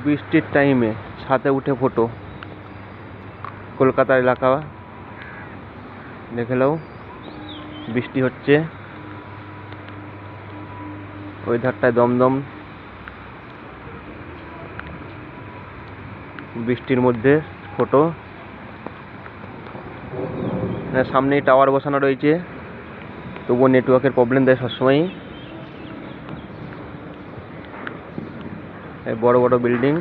বৃষ্টির টাইমে ছাদে উঠে ফটো। কলকাতার এলাকা, দেখে নাও, বৃষ্টি হচ্ছে, ওই ধারটায় দমদম, বৃষ্টির মধ্যে ফটো। সামনেই টাওয়ার বসানো রয়েছে, তবুও নেটওয়ার্কের প্রবলেম দেয় সবসময়ই। বড় বড় বিল্ডিং,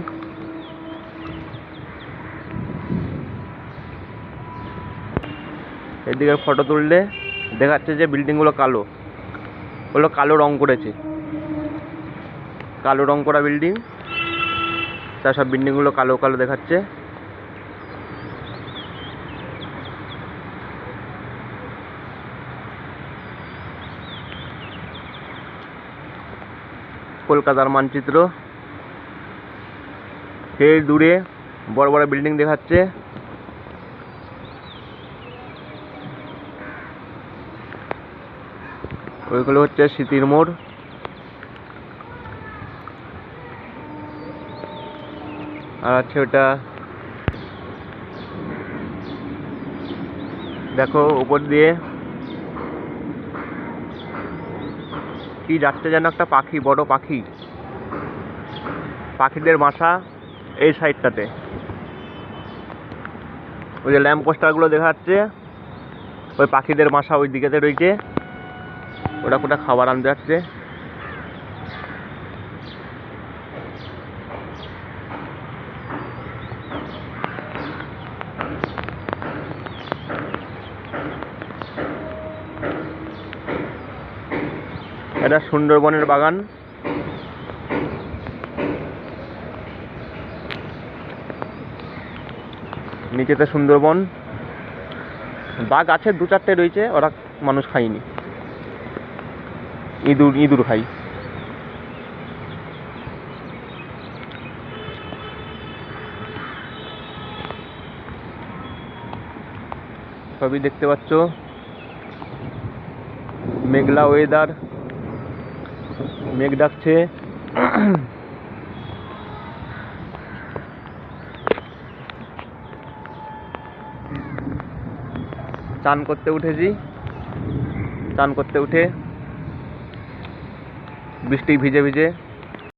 এদিকে ফটো তুললে দেখাচ্ছে যে বিল্ডিংগুলো কালো, ওগুলো কালো রং করেছে, কালো রং করা বিল্ডিং, তার সব বিল্ডিংগুলো কালো কালো দেখাচ্ছে। কলকাতার মানচিত্র, সেই দূরে বড় বড় বিল্ডিং দেখাচ্ছে। ওইগুলো হচ্ছে স্মৃতির মোড়। আর আছে ওটা, দেখো উপর দিয়ে কি যাচ্ছে যেন একটা পাখি, বড় পাখি, পাখিদের বাসা এই সাইডটাতে। ওই যে ল্যাম্প পোস্টারগুলো দেখা যাচ্ছে, ওই পাখিদের বাসা ওই দিকেতে রয়েছে। ওরা কোথাও খাবার আনতে যাচ্ছে। এটা সুন্দরবনের বাগান। নিচেতে সুন্দরবন, বাঘ আছে দু চারটে রয়েছে, ওরা মানুষ খায়নি, ইঁদুর খাই। সবই দেখতে পাচ্ছ, মেঘলা ওয়েদার, মেঘ ডাকছে। চান করতে উঠেছি, চান করতে উঠে বৃষ্টি ভিজে ভিজে